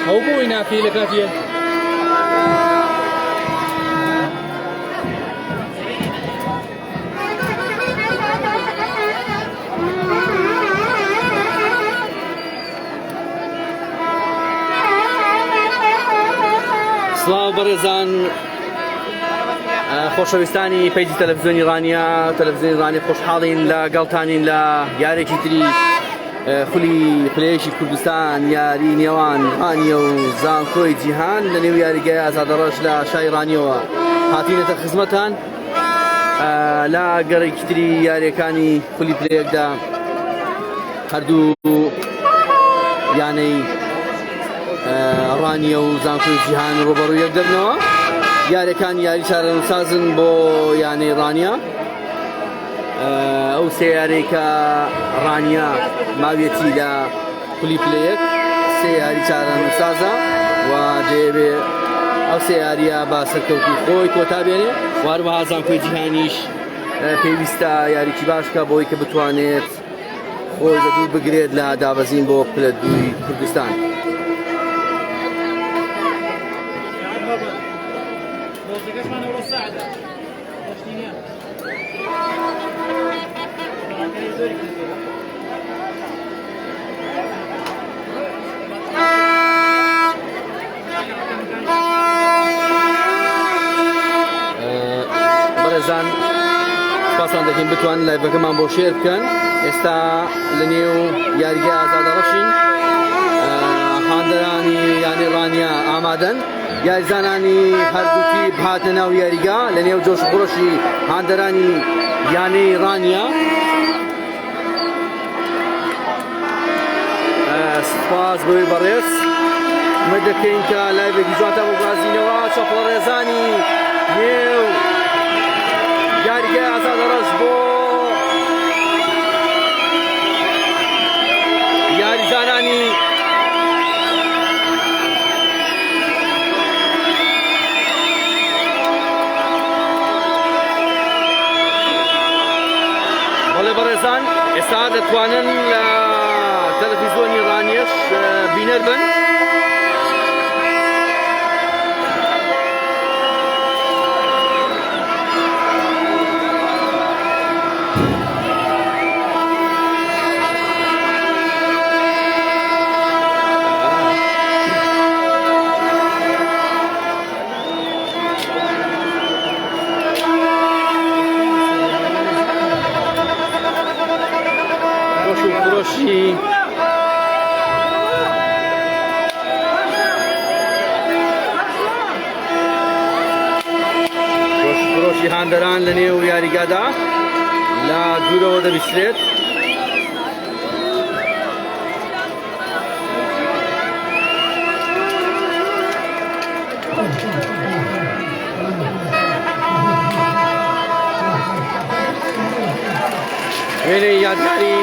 ئەو بۆی ناکەی لە کاتیە سڵاو بەڕێزان خۆشەویستانی پەیجی تەلەڤیزیۆنی ڕانیا تەلەڤیزیۆنی ڕانیا خۆشحاڵین لە گەڵتانین لە یارێکی تری خولی پلەیەکی کوردستان یاری نێوان ڕانیە و زانکۆی جیهان لە نێو یاریگای ئازادەڕەش لە شای ڕانیەوە هاتینەتە خزمەتان لە گەڕێکی تری یاریەکانی خولی پلەیەکدا هەردوو یانەی ڕانیە و زانکۆی جیهان ڕوبەڕوو یەک دەبنەوە یاریەکان یاری چارەنووسازن بۆ یانەی ڕانیە ئەو سێ یارێکە ڕانیە ماوێتی لە خولی پلەیەک سێ یاری چارەنووسازە و دەیەوێ ئەو سێ یاریە با سەرکەوتی خۆی کۆتا بێنێ واروەها زانکۆی جیهانیش پێویستە یاریکی باشکە بۆی کە بتوانێت خۆی لەدوور بگرێت لە دابەزین بۆ پلە دووی کوردستان بەڕێزان سپاسان دەکەین بتوان لایڤەکەمان بۆ شێر بکەن ئێستا لە نێو یاریگای ئازادەڕەشین خاندەرانی یانی ڕانیا ئامادەن یاریزانانی هەردووکی بهاتە ناو یاریگا لە نێو جۆش خۆشی هاندەرانی یانەی ڕانیا سپاس بۆی بەڕێز ئەمە دەکەین کە لایڤێکی جواتە بۆ گازینەوە چەپڵە ڕێزانی نێو یاریگای ئازادەڕەش بۆ یاریزانانی بەڵێ بەڕێزان ئێستا دەتوانن لە تەلەڤیزیۆنی ڕانیەش بینەر بن فرۆشی هاندەران لە نێو یاریگادا لە دوورەوە دەبیسترێت وێنەی یادگاری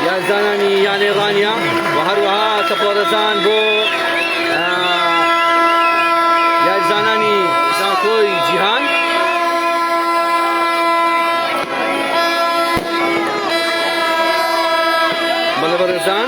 یارزانانی یانەی ڕانیا و هەروەها چەپڵەڕێزان بۆ یاریزانانی زانکۆی جیهان بەڵێ بەڕێزان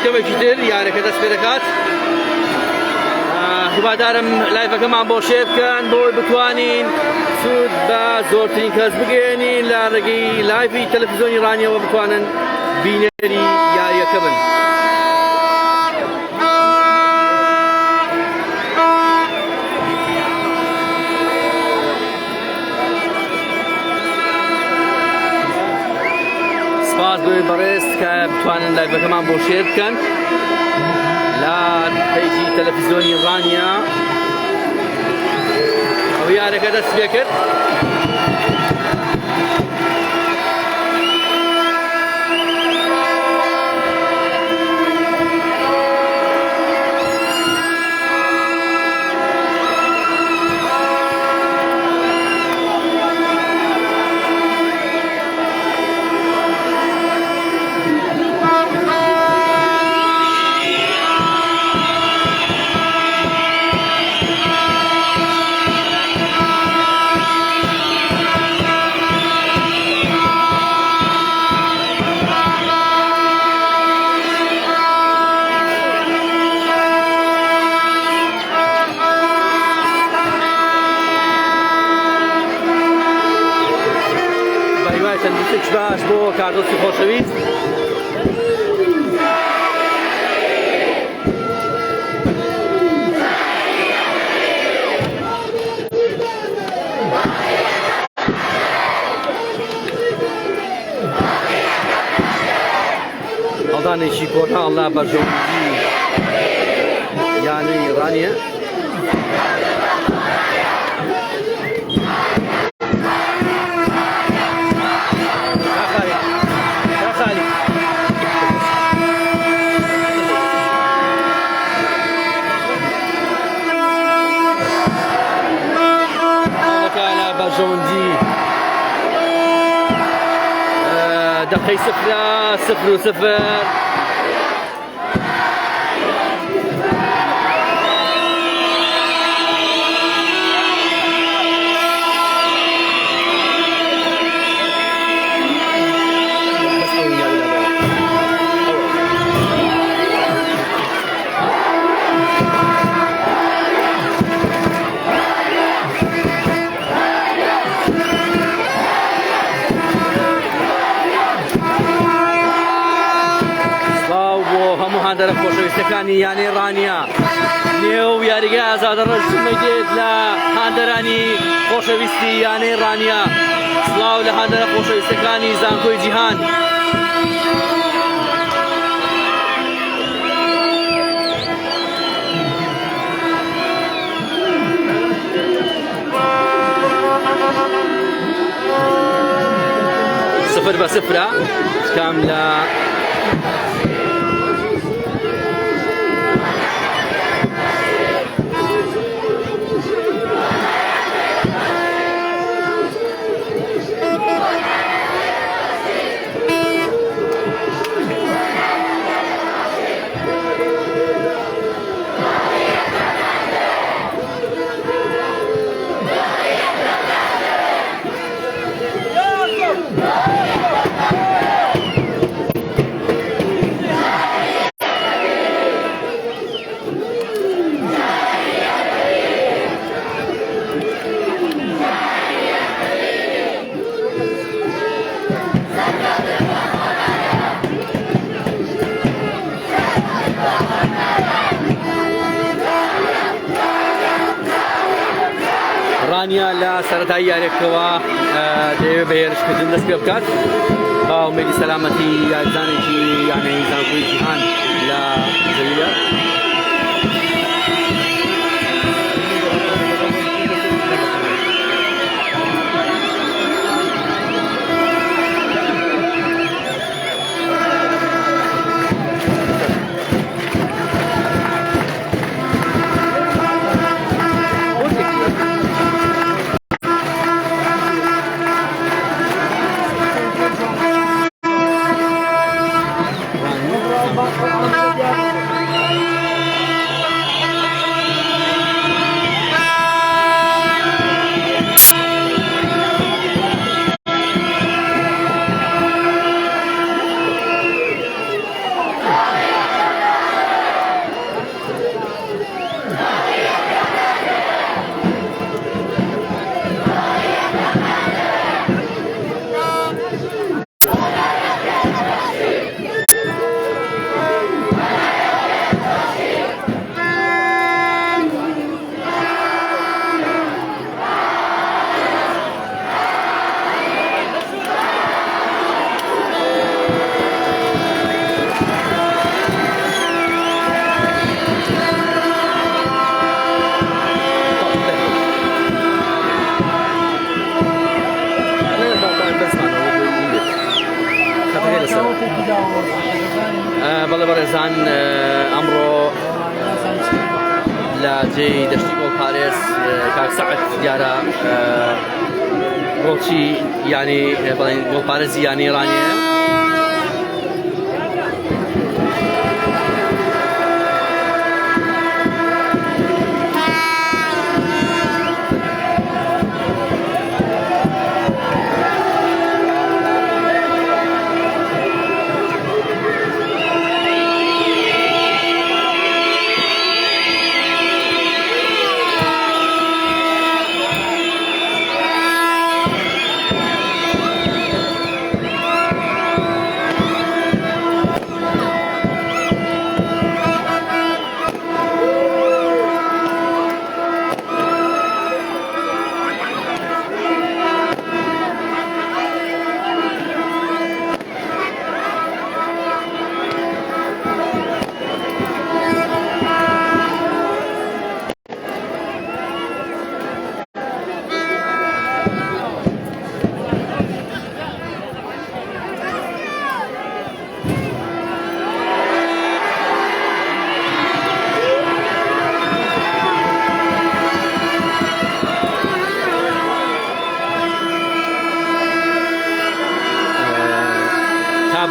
شکەوێکی تر یارەکە دەست پێ دەکات هیوادارم لایڤەکەمان بۆ شێر بکەن بۆی بتوانین سوود بە زۆرترین کەس بگەێنین لە ڕێگەی لایڤی تەلەڤیزیۆنی ڕانیەوە بتوانن بینەری یاریەکە بن. سپاس بۆی بەڕێز کە بتوانن لایڤەکەمان بۆ شێر بکەن لە پەیجی تەلەڤیزیۆنی ڕانیا. ئەو یارەکە دەست پێ کرد تەندروستێکی باش بۆ کاردۆسی خۆشەویست. هەڵدانێکی کۆتاڵ لە بەرژەوەندی یانەی ڕانیە. دقيقة 0-0. هەندێک خۆشەویستەکانی یانەی ڕانیا نێو یاریگای ئازادە ڕەشمە دێت لە هاندەرانی خۆشەویستی یانەی ڕانیا. سڵاو لە هەندێک خۆشەویستەکانی زانکۆی جیهان. صفر بە صفرە کام لە ڕانیا لە سەرەتای یاریەکەوە دەیەوێت بە هێرشکردن دەست پێ بکات با ئومێدی سەلامەتی یاریزانێکی یانەی زانکۆی جیهان لە زەویە. بەڵێ بەڕێزان ئەمڕۆ لە جێی دەشتی گۆڵپارێز کاک سەعەد دیارە گۆڵچی یانی بەڵێن گۆڵپارێزی یانی ئێرانیە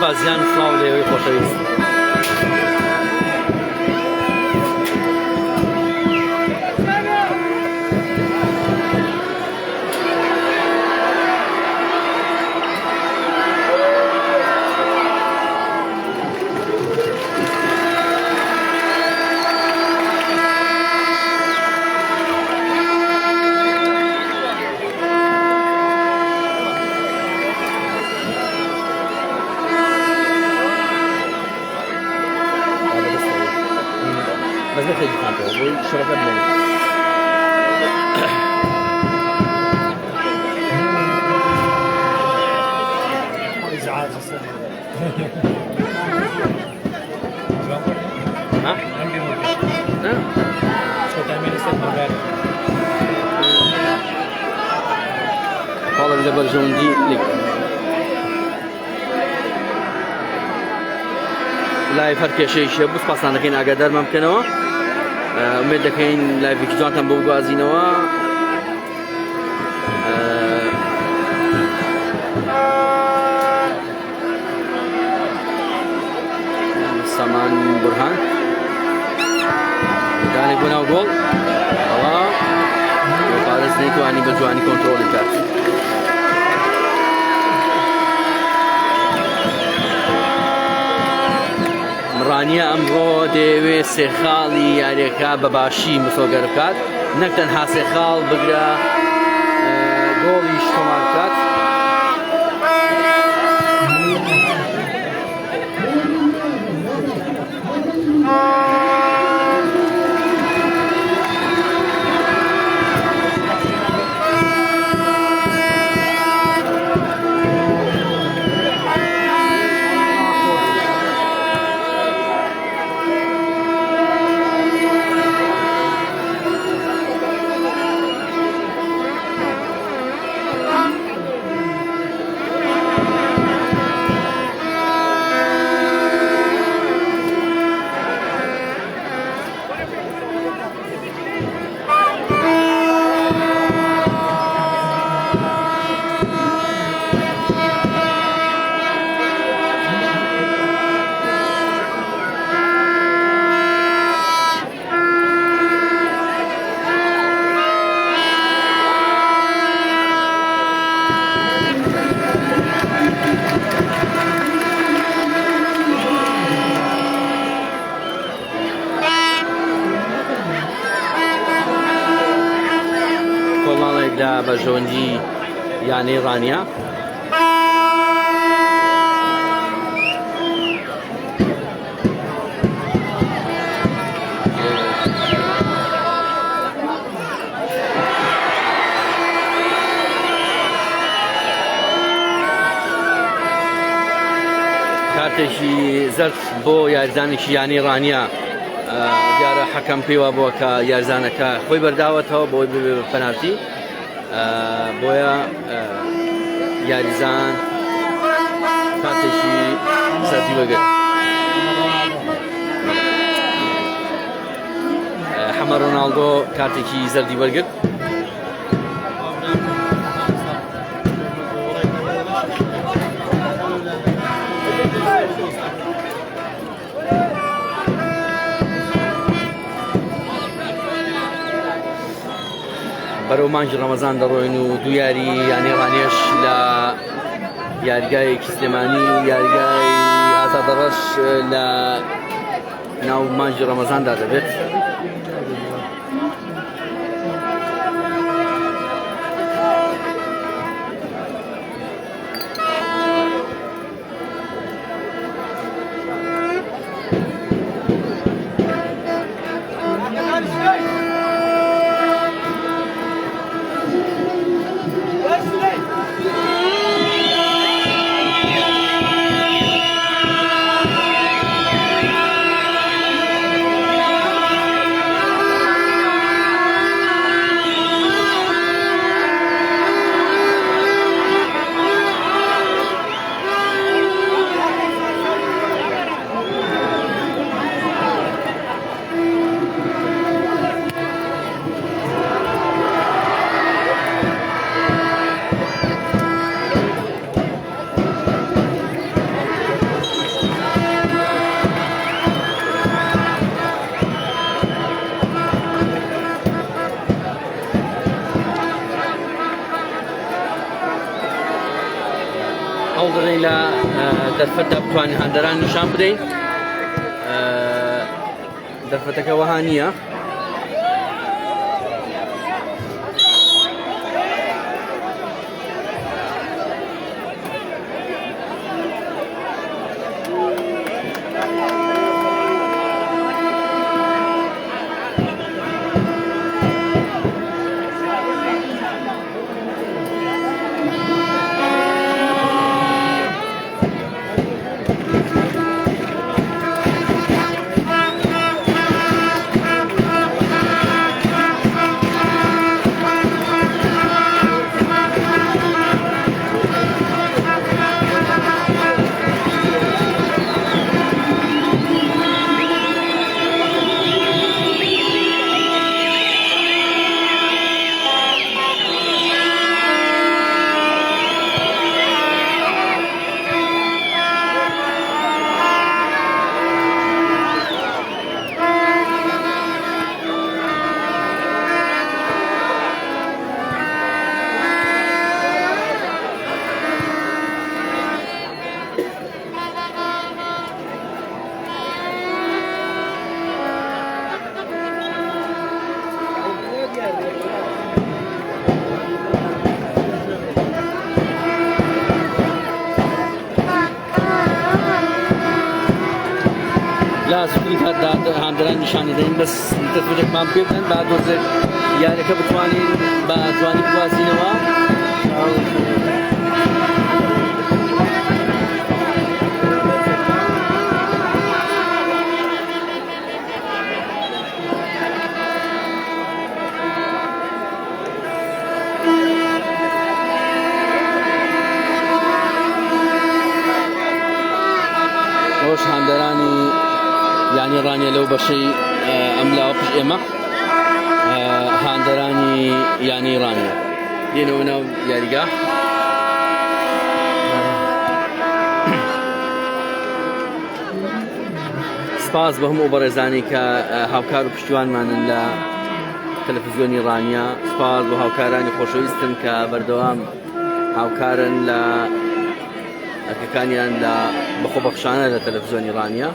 بازیان فڵاو لێوەی خۆشەویست بس ما خليك تنطق شرفت منك ازعاج ها؟ شو تعمل استثمار والله اللي برجون دي لك لای فەرکێشەیشە بسپاسانەکەین ئاگادارمان بکەنەوە ئومێد دەکەین لایڤێکی جوانتان بۆ بگوازینەوە سامان بورهان دانێک بۆ ناو گۆڵ ئەوە پارێز نەیتوانی بە جوانی کۆنتڕۆڵی کات ڕانیە ئەمڕۆ دەیەوێت سێخاڵی یاریەکە بەباشی مسۆگەر بکات نەک تەنها سێخاڵ بگرە گۆڵیش تۆمار بکات لە بەژۆندی یانەی ڕانیا کارتێکی زەرد بۆ یاریزانێکی یانی ڕانیا دیارە حەکەم پێیوا بووە کە یاریزانەکە خۆی بەرداوەتەوە بۆی ببێ بە پەنالتی بۆیە یاریزان کاتێکی زردی وەرگرت حەمە ڕۆناڵدۆ کارتێکی زەردی وەرگرت بەرەو مانگی ڕەمەزان دەڕۆین و دوو یاری یانێڕانێش لە یاریگایەکی سلێمانی و یاریگای ئازادەڕەش لە ناو مانگی ڕەمەزاندا دەبێت هەوڵ دەدەین لە دەرفەتدا بتوانین هەندەران نیشان بدەین دەرفەتەکە وەها نییە لا سکریت هەندەران نیشان دەدەین بەس تەسویرێکمان پێ بدەن با دۆزێک یاریەکە بتوانین بە جوانی بوازینەوە ئەوەش هەندەرانی یانی ڕانیە لەو بەشەی ئەم لاوە پشت ئێمە هاندەرانی یانی ڕانیە دێنەوە ناو یاریگا سپاس بە هەموو بەڕێزانی کە هاوکار و پشتیوانمانن لە تەلەڤیزیۆنی ڕانیە سپاس بۆ هاوکارانی خۆشەویستن کە بەردەوام هاوکارن لە ئەرکەکانیان لە بەخۆبەخشانە لە تەلەڤیزیۆنی ڕانیە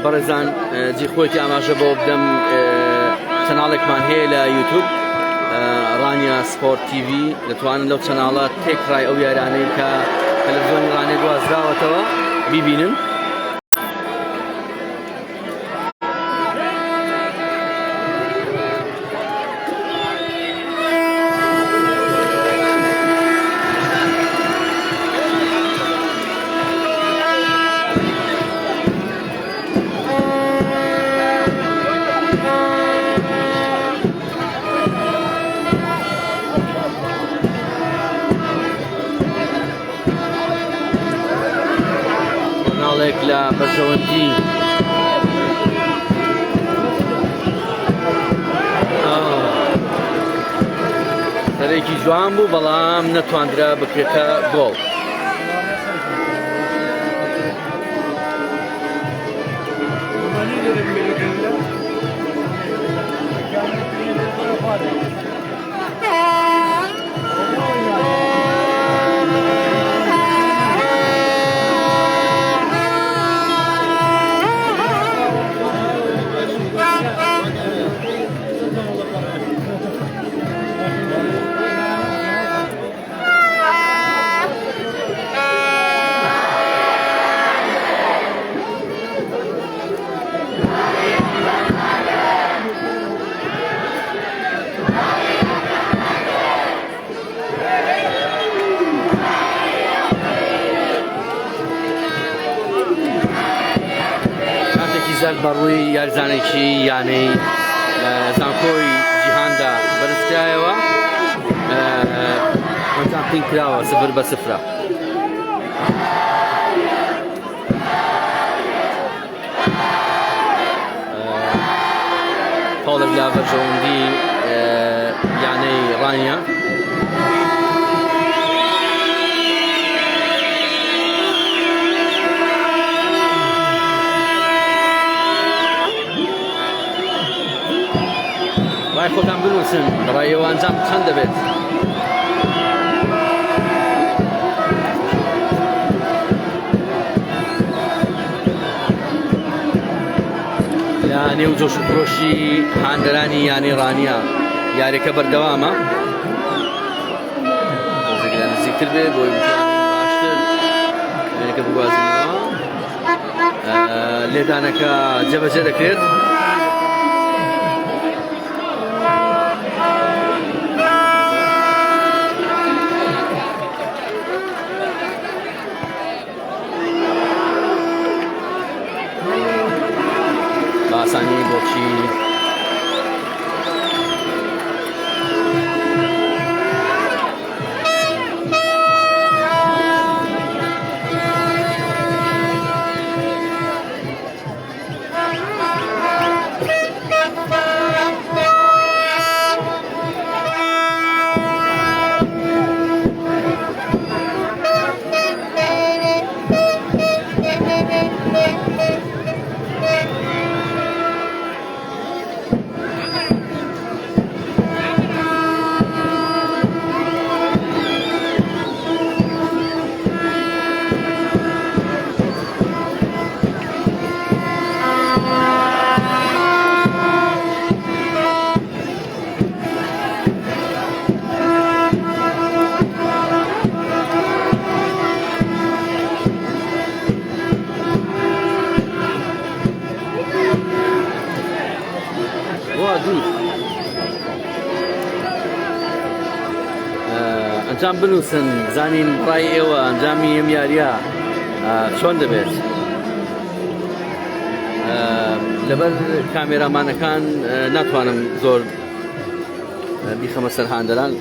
بەڕێزان جی خۆیتی ئاماژە بۆ بدەم چەناڵێکمان هەیە لە یوتیوب ڕانیا سپۆرت تیڤی دەتوانن لەو چەناڵە تێکڕای ئەو یارانەی کە تەلەڤیزیۆنی ڕانیە گوازراوەتەوە بیبینن خۆشحاڵێک لە بەرژەوەندی سەرێکی جوان بوو بەڵام نەتواندرا بکرێتە گۆڵ. بەڕووی یاریزانێکی یانەی زانکۆی جیهاندا بەرزکرایەوە ئەمجار پین کراوە 0-0. پاڵێک لە بەرژەوەندی یانەی ڕانیا ڕای خۆتان بنووسن ڕایەوە ئەنجام چەند دەبێت. لە نێو جۆش و فرۆشی هاندەرانی یانەی ڕانیا یاریەکە بەردەوامە لە نزیکتر بێ بۆی باشتر یاریەکە بگوازنەوە. لێدانەکە جێبەجێ دەکرێت. باسانی بۆچی ئەنجام بنووسن بزانین ڕای ئێوە ئەنجامی ئەم یاریە چۆن دەبێت. لەبەر کامێرامانەکان ناتوانم زۆر بیخەمە سەر هاندەران.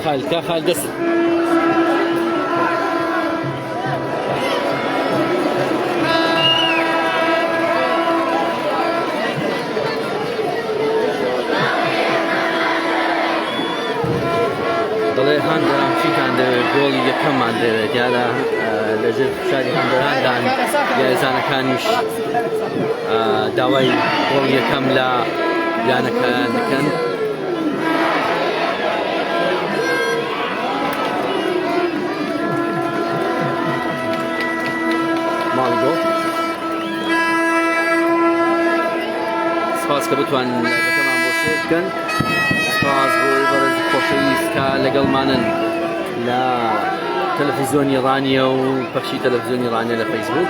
كاخال دەست دەڵێ هەندەران چیتان دەوێت گۆڵی یەکەممان دەوێت دیارە لەژێر شاری هەندەراندا یاریزانەکانیش داوای گۆڵ یەکەم لە یانەکان دەکەن ماڵی گۆڵ سپاس کە بتوانن بەکەمان بۆ شێر بکەن سپاس بۆی بەڕێز خۆشەویست کە لەگەڵمانن لە تەلەڤیزیۆنی ڕانیە و پەخشی تەلەڤیزیۆنی ڕانیە لە فەیسبوک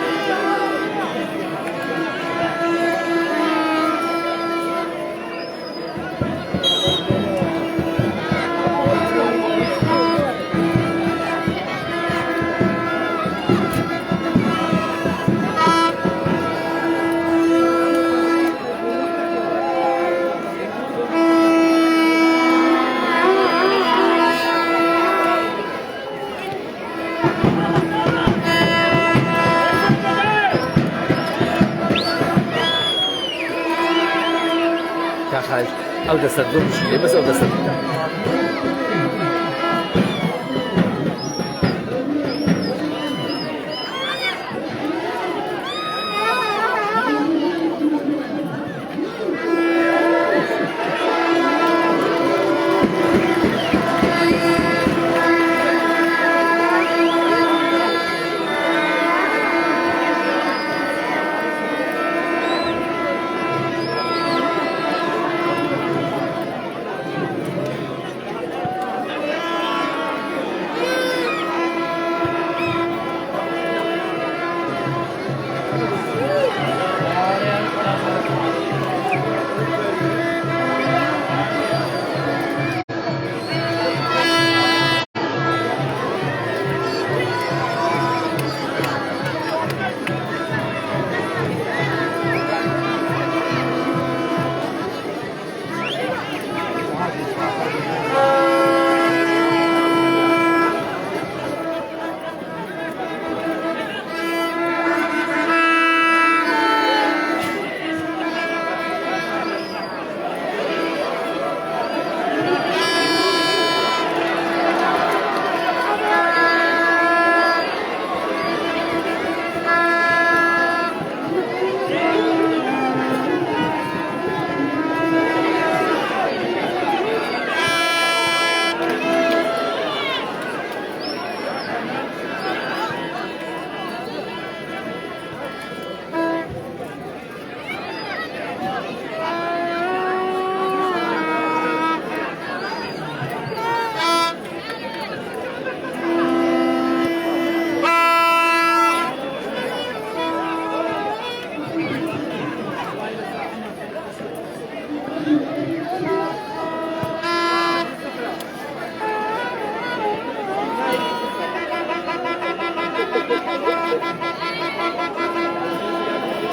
ئەو دەسەر دۆشی بەس ئەو دەسەر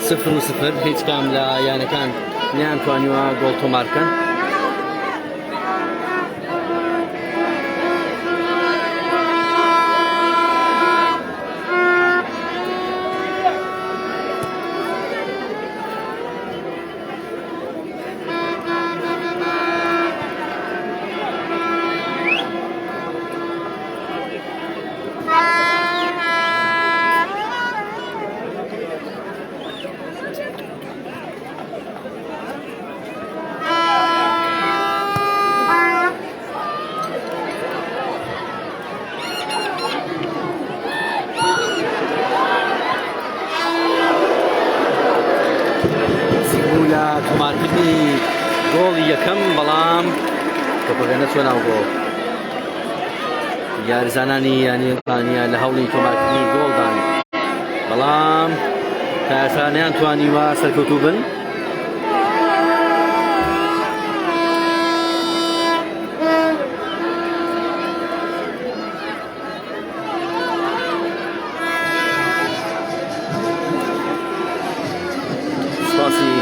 صفر و صفر هیچ کام لە یانەکان نیانتوانیوە گۆڵ تۆمار بکەن تۆمارکردنی گۆڵی یەکەم بەڵام تۆپەکەنە چۆن ناو گۆڵ یاریزانانی یانیانە لە هەوڵی تۆمارکردنی گۆڵدان بەڵام تاسانیان توانیوە سەرکەوتوو بن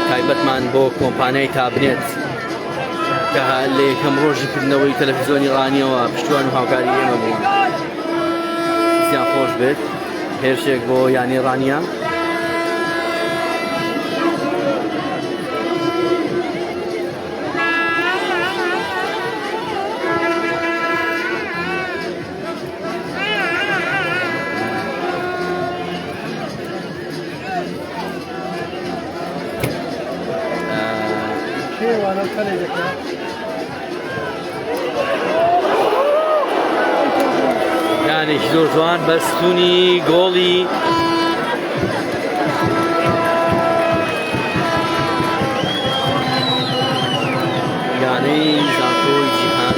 تایبەتمان بۆ کۆمپانیای تابنێت کە لە یەکەم ڕۆژی کردنەوەی تەلەڤیزۆنی ئیڕانیەوە پشتیوان و هاوکاری ئێمە بوون. زیان خۆش بێت هێرشێک بۆ یانی ئیڕانیا. یانێکی زۆر جوان بە ستونی گۆڵی یانەی زانکۆی جیهان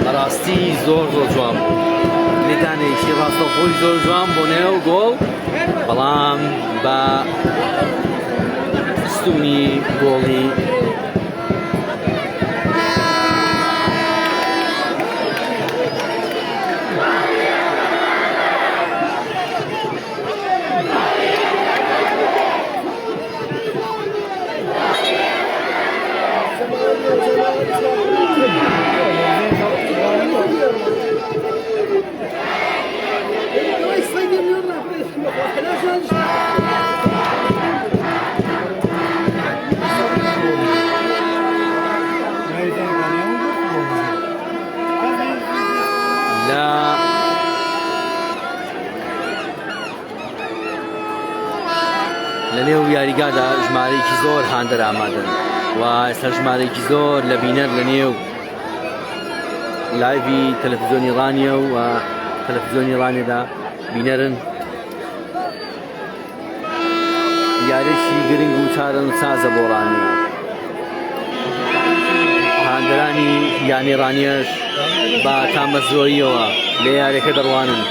بەڕاستی زۆر جوان بوو. لێدانێکی ڕاستەوخۆی زۆر جوان بۆ نێو گۆڵ، بەڵام بە ستونی گۆڵی لە نێو یاریگادا ژمارەیەکی زۆر هاندەر ئامادەن و ئێستا ژمارەیەکی زۆر لە بینەر لە نێو لایڤی تەلەڤیزۆنی ئیڕانیە و تەلەڤیزۆنی ئیڕانیەدا بینەرن. یارێکی گرنگ و چارەن سازە بۆ ئیڕانیا. هاندەرانی یانی ئیڕانیەش بە تامەزۆییەوە لە یاریەکە دەڕوانن.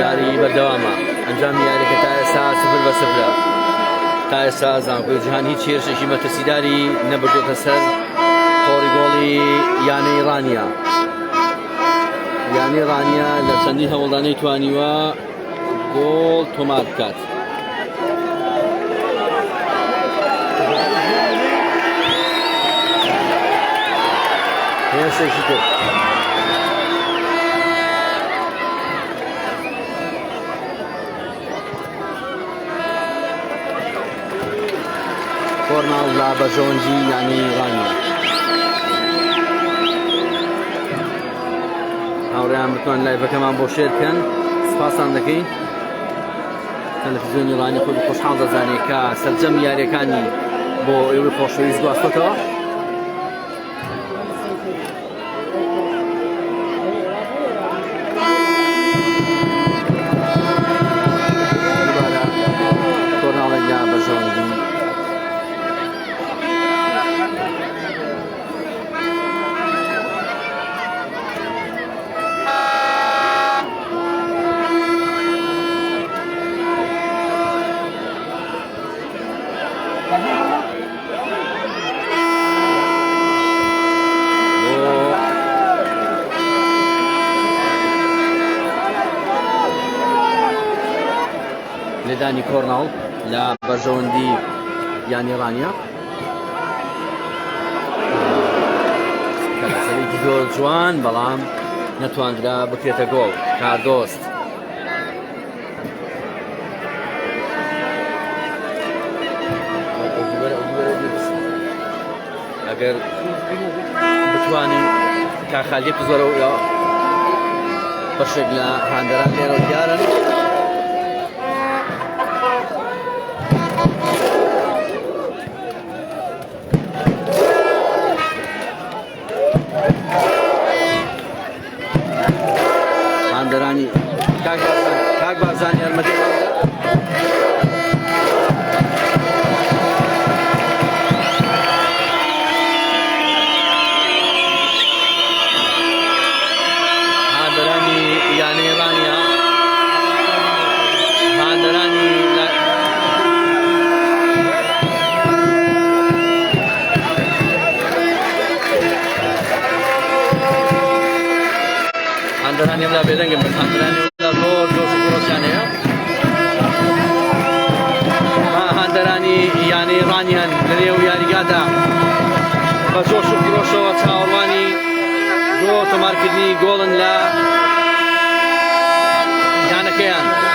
یاری بەردەوامە ئەنجامی یاریەکە تا ئێستا 0-0. تا ئێستا زانکۆی جیهان هیچ هێرشێکی مەترسیداری نەبردوتە سەر تۆڕی گۆڵی یانەی ئیڕانیا. یانی ئیڕانیا لە چەندین هەوڵدانەی توانیوە گۆڵ تۆمار بکات. هێرشێکی کرد. کۆرناڵ لە بەژۆنجی یانی ئیڕانیا. هاوڕێیان بتوان لایڤەکەمان بۆ شێر بکەن. سپاسان دەکەین. تەلەڤیزۆنی ئیڕانی خۆی خۆشحاڵ دەزانێت کە سەرجەم یاریەکانی بۆ ئێوەی خۆشەویست گواستۆتەوە. کۆرناڵێک لە بەژۆنجی لێدانی کۆرناڵ لە بەژەوەندی یانی ئیڕانیا. کەسەرێکی زۆر جوان بەڵام نەتواندرا بکرێتە گۆڵ. کاردۆست ئەگەر بتوانین کاخالیەک زۆرەوە بەشێک لە هاندەران لێرە دیارن. لا بيدنجم بس هندراني ولا دور جوش كروسياني ما هندراني يعني رانيان لنيو يعني قادا بجوش كروشو تاورواني جو تماركدني جولن لا يعني كيان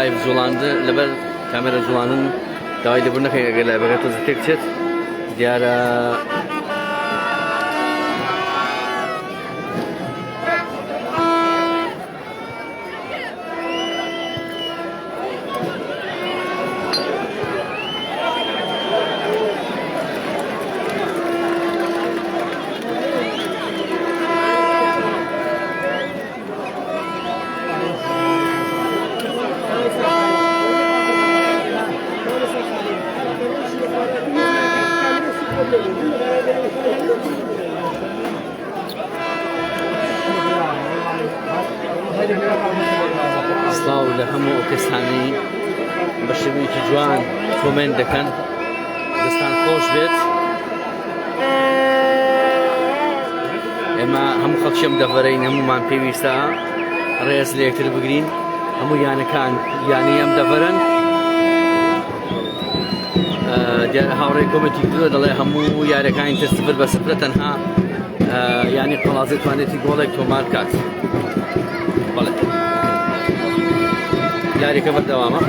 لايف زولاند لبر كاميرا زولانن داوای لبرنا که اگر بگه تو زتک چت دیار سلااو لە هەموو کەسانی بە شێوەیەکی جوان کۆمنت دەکەن دەستان خۆش بێت ئێمە هەموو خەڵکیەم دەڤەرەین هەمومان پێویستە ڕێز لە یەکتر بگرین هەموو یانەکان یانی ئەم دەڤەرن هاوڕێی کۆمەتی کردووە دەڵێ هەموو یاریەکانی تر سفر بە سفرە تەنها یانی قەڵازی توانێتی گۆڵێک تۆمار کات بەڵێ یاریەکە بەردەوامە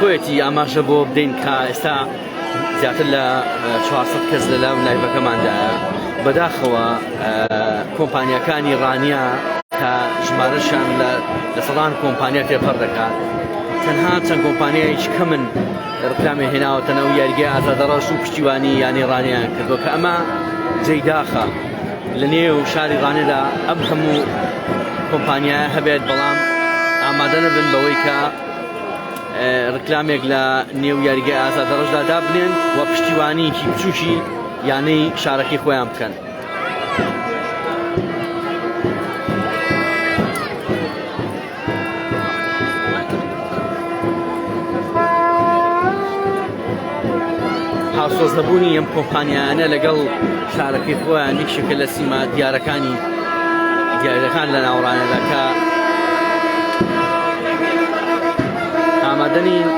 خۆیەتی ئاماژە بۆ بدەین کە ئێستا زیاتر لە 400 کەس لە لاو لایڤەکەماندایە بەداخەوە کۆمپانیەکانی ڕانیا کە ژمارەشان لە سەدان کۆمپانیا تێپەڕ دەکات تەنها چەند کۆمپانیایکی کەمن ڕکلامی هێناوەتەنە و یاریگای ئازادەڕەش و پشتیوانی یانی ڕانیان کردووە کە ئەمە جێداخە لە نێو شاری ڕانێدا ئەم هەموو کۆمپانیایە هەبێت بەڵام ئامادە نەبن بەوەی کە ڕکلامێک لە نێو یاریگای ئازادەڕەشدا دابنێن و پشتیوانیکی بچووکی یانەی شارەکەی خۆیان بکەن هاوسۆز نەبوونی ئەم کۆمپانیایانە لەگەڵ شارەکەی خۆیان یەکشەکە لە سیما دیارەکان لە ناوڕانەدا کە ئامادەنین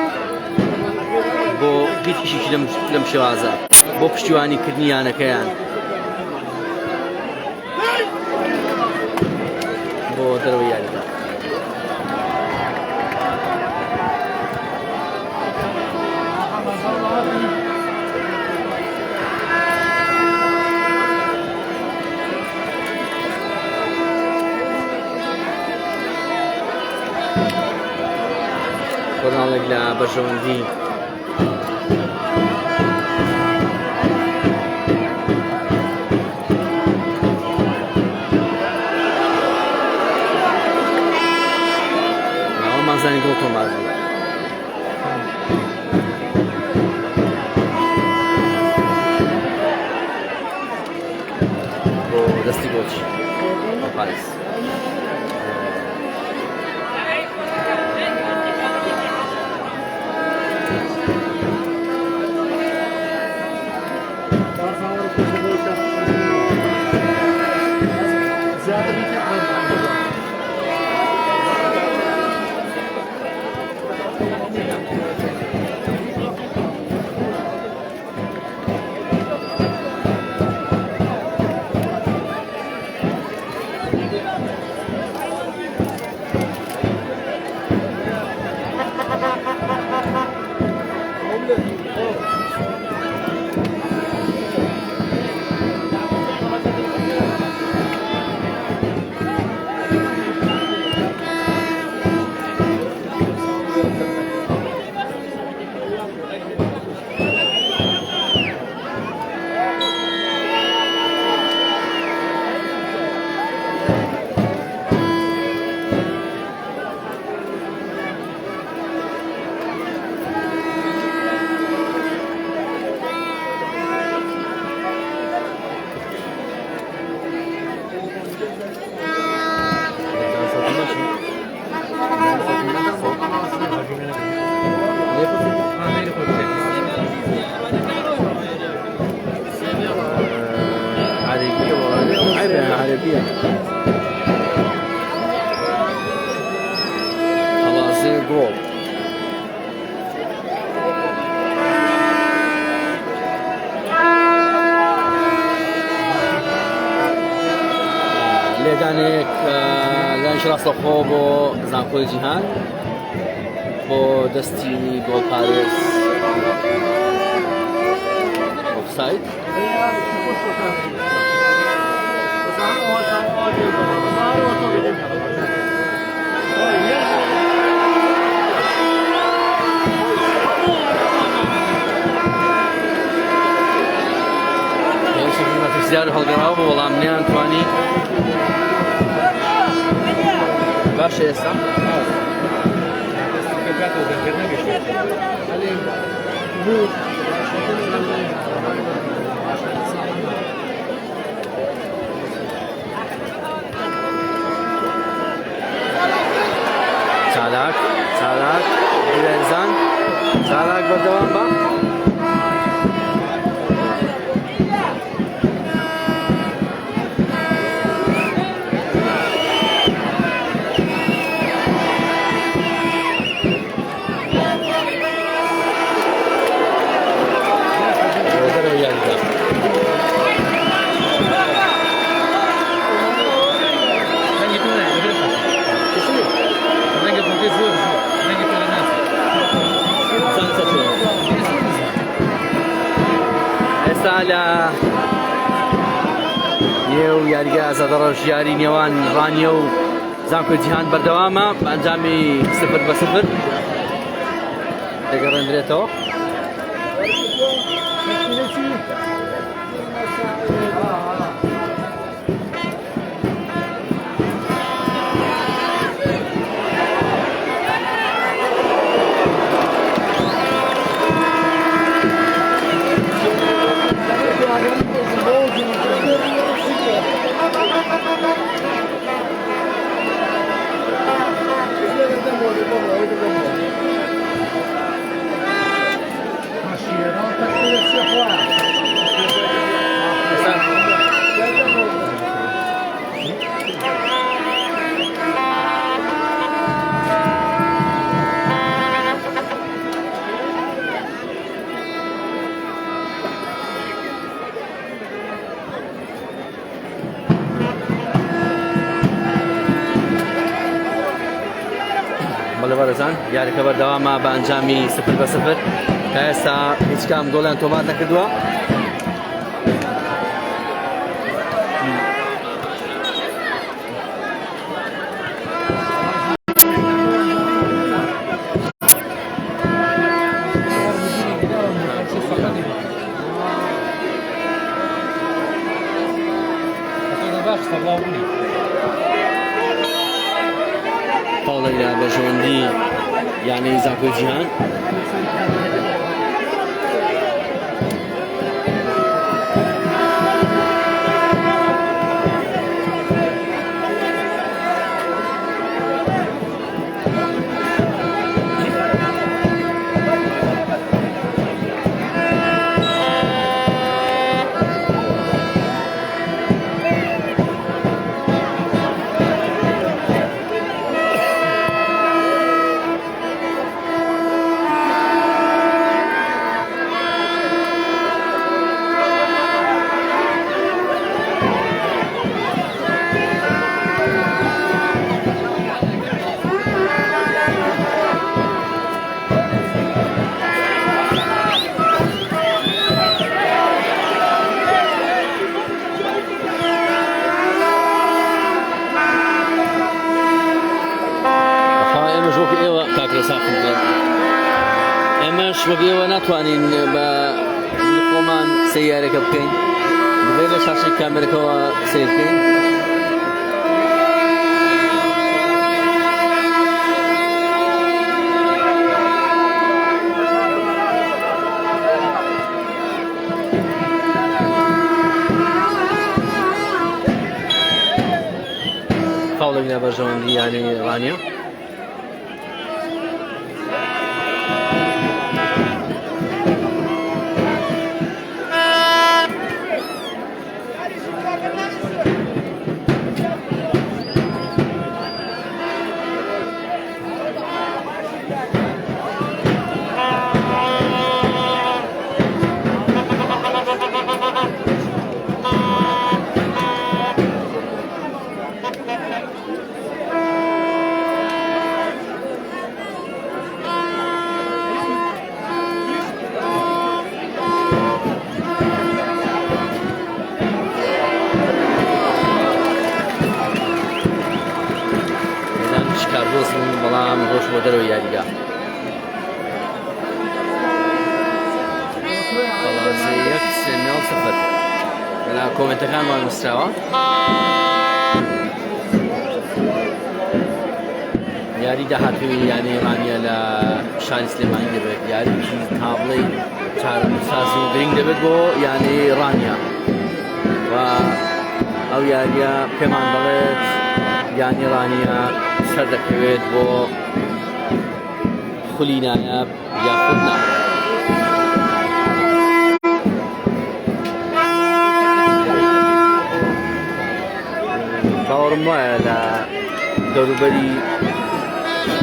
بۆ هیچ ئیشێکی لەم شێوازە بۆ پشتیوانیکردنی یانەکەیان بۆ دەرەوەی یاریدا کۆناڵێک لە بەرژەوەندی مازانی گڵ تۆمار بۆ دەستی بۆچی پاریس Barça agora com a خلاصي جول لێدانێک لەنجڕاست لەخۆ بۆ زانکۆی جیهان بۆ دەستی گۆڵپارێز ئۆفساید پرسیار هەڵگەڕاوە بۆ وەڵام نەیانتوانی باشە ئێستا چالاک بیرەنزان چالاک بەردەوام بە لە نێو یاریگە ئازادەڕۆژ یاری نێوان ڕانیە و زانکۆی جیهان بەردەوامە بە ئەنجامی 0-0 دەگەڕێنرێتەوە. بەڵێوەرزان یاریەکە بەردەوامە بە ئەنجامی 0-0 کە ئێستا هیچ کام گۆڵیان تۆمار نەکردووە. فاوڵێکە بە ژەوەندی یانەی زانکۆی جیهان ئێمەش وەگەوە ناتوانین بە خۆمان سەیارەکە بکەین دەبێت لە شاشەی کامێرەکەەوە سیر بکەین. فاوڵێک بە ژەوەندی یانی ڕانیە. کاربۆس بووم بەڵام ڕۆژ بۆ دەرەوە یاریگا بەڵازێ 1-0 لە کۆمنتەکانمان نووسراوە یاری داهاتووی یانی ئێرانیە لە شاری سلێمانی دەبێت یاریکی تابڵەی چارەسازی و گرنگ دەبێت بۆ یانی ئێرانیا و ئەو یاریە پێمان دەڵێت یانی ئێرانیا سەر دەکەوێت بۆ خولی نایاب یاخود نا باوەڕم وایە لە دەوروبەری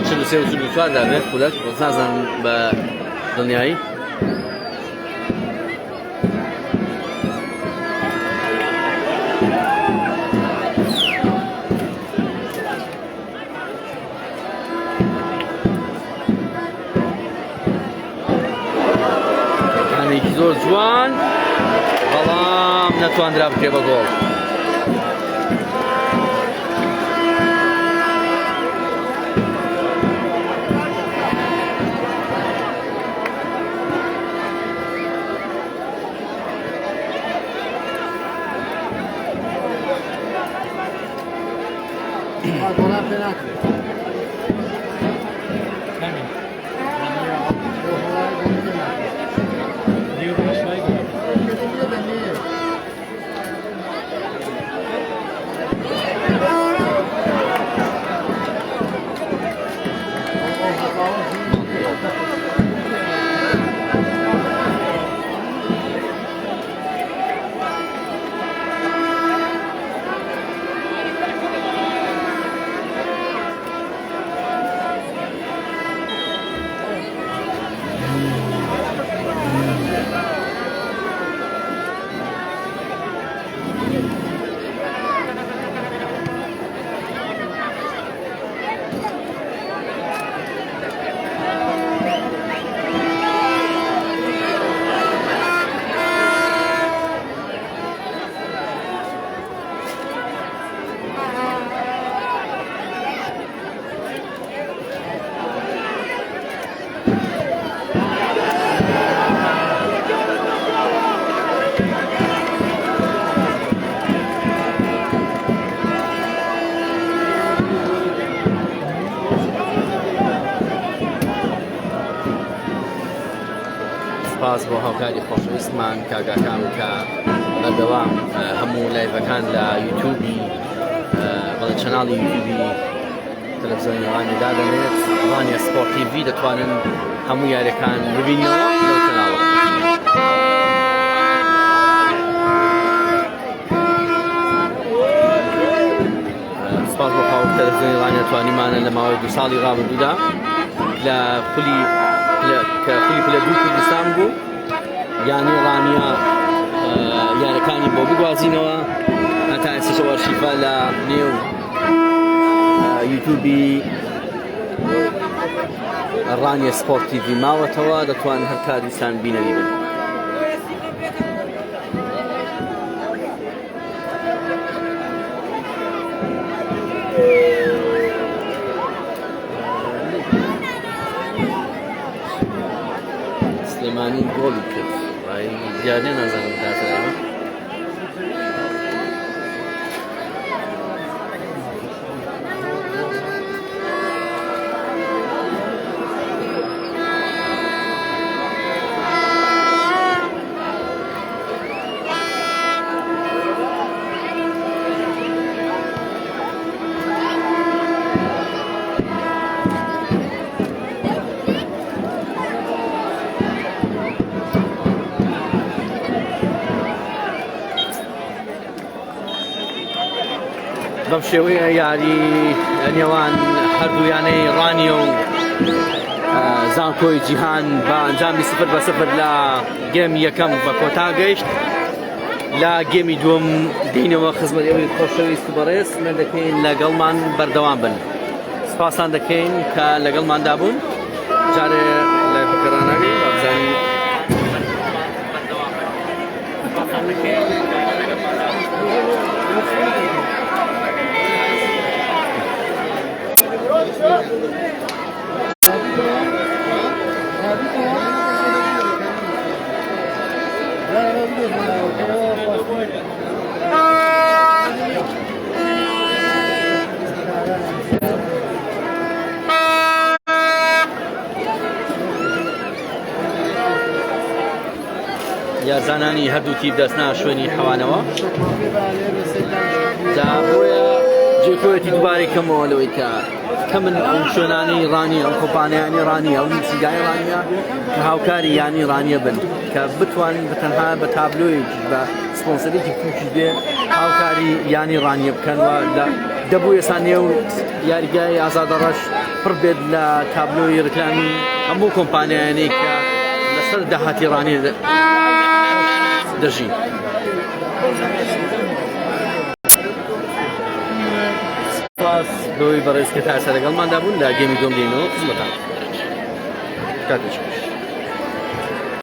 43 و 44 دابێت خولەک نازانم بە دڵنیایی کانێکی زۆر جوان بەڵام نەتواندرا بکرێ بە گۆڵ سپاس بۆ هاوکاری خۆشەویستمان کاگاکان کە بەردەوام هەموو لایڤەکان لە یوتیوبی بەڵێ چەناڵی یوتیوبی تەلەڤیزیۆنی ئێرانی دادەنێت ڕانیا سپۆرت تیڤی دەتوانن هەموو یاریەکان ببینەوە لەو چەناڵە سپاس بۆ هاوک تەلەڤیزیۆنی ئێرانی توانیمانە لە ماوەی 2 ساڵی ڕابردوودا لە خولی پلە دوو کوردستان بوو یانی ڕانیا یارەکانی بۆ بگوازینەوە هەتا ئێستاشەوە ئەرشیفە لە نێو یوتیوبی ڕانیا سپۆرت تیڤی ماوەتەوە دەتوانن هەر کاریسان بینەری بن سلێمانی گۆڵی کرد دیارێ نازانم کاتەوە بەم شێوەیە یاری نێوان هەردوویانەی ڕانیە و زانکۆی جیهان بە ئەنجامی 0-0 لە گێمی یەکەم بە کۆتا گەیشت لە گێمی دووەم دێینەوە خزمەت ئێوەی خۆشەویست و بەڕێز من دەکەین لەگەڵمان بەردەوام بن سپاسان دەکەین کە لەگەڵماندا بوون جارێ لای فکرانەکەی بابزانی سپاسان دەکەین یا زانانی هەردووکی دەستنا شوێنی حەوانەوە جا بۆیە جێکۆیەتی دووبارەی کەمەوە لەوەی کە من ئەو شوێنانی ڕانی ئەو کۆمپانیانی ڕانی ئەو سیگای ڕانیە کە هاوکاری یانی ڕانیە بن کە بتوانین بەتەنها بە تابلۆیەکی بە سپۆنسەرێکی تووشی بێ هاوکاری یانی ڕانیە بکەنەوە لە دەبوو ێستا نێو یاریگای ئازادە ڕەش پڕ بێت لە تابلۆی ڕکلامی هەموو کۆمپانیانەی کە لەسەر داهاتی ڕانی دەژین. سپاس بەوەی بەڕێز کە تا سەرەگەڵماندا بوون لە گەمی دۆم دێنەوە خزمەتان کاتێک